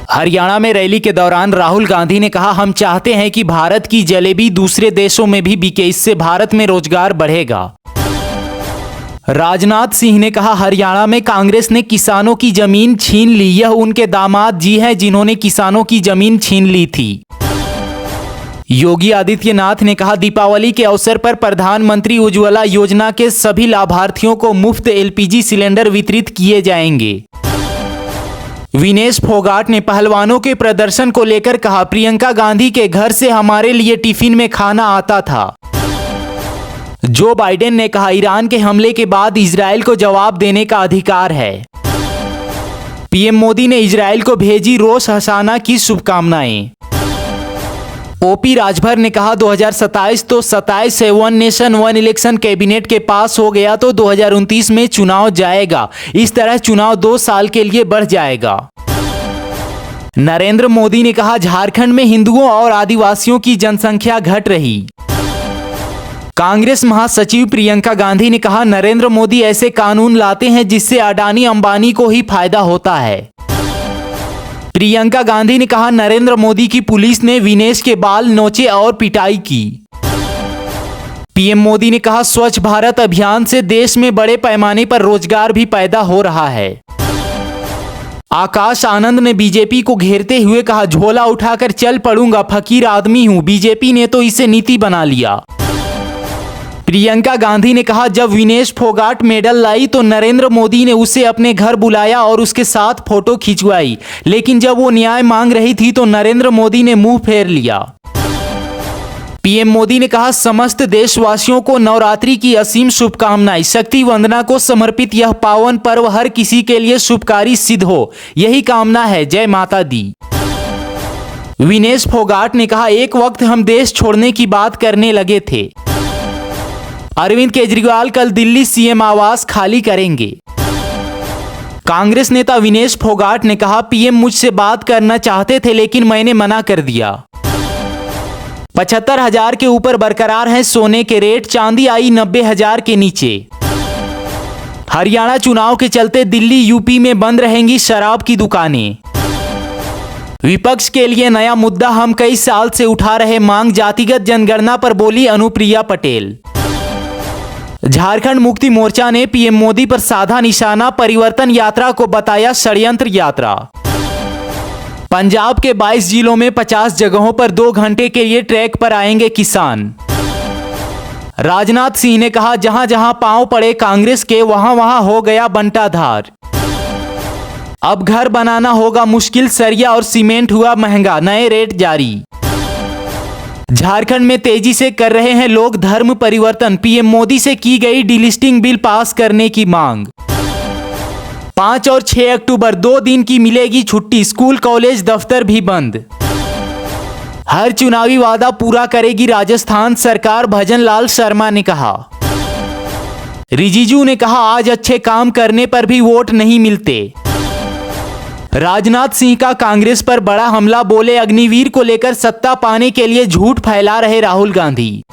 हरियाणा में रैली के दौरान राहुल गांधी ने कहा, हम चाहते हैं कि भारत की जलेबी दूसरे देशों में भी बिके, इससे भारत में रोजगार बढ़ेगा। राजनाथ सिंह ने कहा, हरियाणा में कांग्रेस ने किसानों की जमीन छीन ली, यह उनके दामाद जी हैं जिन्होंने किसानों की जमीन छीन ली थी। योगी आदित्यनाथ ने कहा, दीपावली के अवसर पर प्रधानमंत्री उज्ज्वला योजना के सभी लाभार्थियों को मुफ्त एलपीजी सिलेंडर वितरित किए जाएंगे। विनेश फोगाट ने पहलवानों के प्रदर्शन को लेकर कहा, प्रियंका गांधी के घर से हमारे लिए टिफिन में खाना आता था। जो बाइडेन ने कहा, ईरान के हमले के बाद इजरायल को जवाब देने का अधिकार है। पीएम मोदी ने इजरायल को भेजी रोश हसाना की शुभकामनाएं। ओपी राजभर ने कहा, 2027 तो 27 है, one nation one election cabinet के पास हो गया तो 2029 में चुनाव जाएगा। इस तरह चुनाव 2 साल के लिए बढ़ जाएगा। नरेंद्र मोदी ने कहा, झारखंड में हिंदुओं और आदिवासियों की जनसंख्या घट रही। कांग्रेस महासचिव प्रियंका गांधी ने कहा, नरेंद्र मोदी ऐसे कानून लाते हैं जिससे अडानी अंबानी को ही फायदा होता है। प्रियंका गांधी ने कहा, नरेंद्र मोदी की पुलिस ने विनेश के बाल नोचे और पिटाई की। पीएम मोदी ने कहा, स्वच्छ भारत अभियान से देश में बड़े पैमाने पर रोजगार भी पैदा हो रहा है। आकाश आनंद ने बीजेपी को घेरते हुए कहा, झोला उठाकर चल पड़ूंगा, फकीर आदमी हूं, बीजेपी ने तो इसे नीति बना लिया। प्रियंका गांधी ने कहा, जब विनेश फोगाट मेडल लाई तो नरेंद्र मोदी ने उसे अपने घर बुलाया और उसके साथ फोटो खिंचवाई, लेकिन जब वो न्याय मांग रही थी तो नरेंद्र मोदी ने मुंह फेर लिया। पीएम मोदी ने कहा, समस्त देशवासियों को नवरात्रि की असीम शुभकामनाएं। शक्ति वंदना को समर्पित यह पावन पर्व हर किसी के लिए शुभकारी सिद्ध हो, यही कामना है। जय माता दी। विनेश फोगाट ने कहा, एक वक्त हम देश छोड़ने की बात करने लगे थे। अरविंद केजरीवाल कल दिल्ली सीएम आवास खाली करेंगे। कांग्रेस नेता विनेश फोगाट ने कहा, पीएम मुझसे बात करना चाहते थे लेकिन मैंने मना कर दिया। 75,000 के ऊपर बरकरार है सोने के रेट, चांदी आई 90,000 के नीचे। हरियाणा चुनाव के चलते दिल्ली यूपी में बंद रहेंगी शराब की दुकानें। विपक्ष के लिए नया मुद्दा, हम कई साल से उठा रहे मांग, जातिगत जनगणना पर बोली अनुप्रिया पटेल। झारखंड मुक्ति मोर्चा ने पीएम मोदी पर साधा निशाना, परिवर्तन यात्रा को बताया षड्यंत्र यात्रा। पंजाब के 22 जिलों में 50 जगहों पर 2 घंटे के लिए ट्रैक पर आएंगे किसान। राजनाथ सिंह ने कहा, जहां जहां पांव पड़े कांग्रेस के वहां वहां हो गया बंटाधार। अब घर बनाना होगा मुश्किल, सरिया और सीमेंट हुआ महंगा, नए रेट जारी। झारखंड में तेजी से कर रहे हैं लोग धर्म परिवर्तन, पीएम मोदी से की गई डीलिस्टिंग बिल पास करने की मांग। 5 और 6 अक्टूबर 2 दिन की मिलेगी छुट्टी, स्कूल कॉलेज दफ्तर भी बंद। हर चुनावी वादा पूरा करेगी राजस्थान सरकार, भजन लाल शर्मा ने कहा। रिजिजू ने कहा, आज अच्छे काम करने पर भी वोट नहीं मिलते। राजनाथ सिंह का कांग्रेस पर बड़ा हमला, बोले अग्निवीर को लेकर सत्ता पाने के लिए झूठ फैला रहे राहुल गांधी।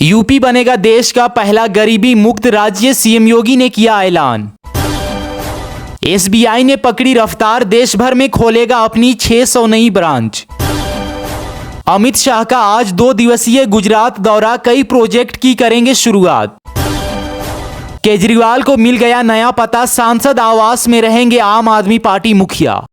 यूपी बनेगा देश का पहला गरीबी मुक्त राज्य, सीएम योगी ने किया ऐलान। एसबीआई ने पकड़ी रफ्तार, देश भर में खोलेगा अपनी 600 नई ब्रांच। अमित शाह का आज 2 दिवसीय गुजरात दौरा, कई प्रोजेक्ट की करेंगे शुरुआत। केजरीवाल को मिल गया नया पता, सांसद आवास में रहेंगे आम आदमी पार्टी मुखिया।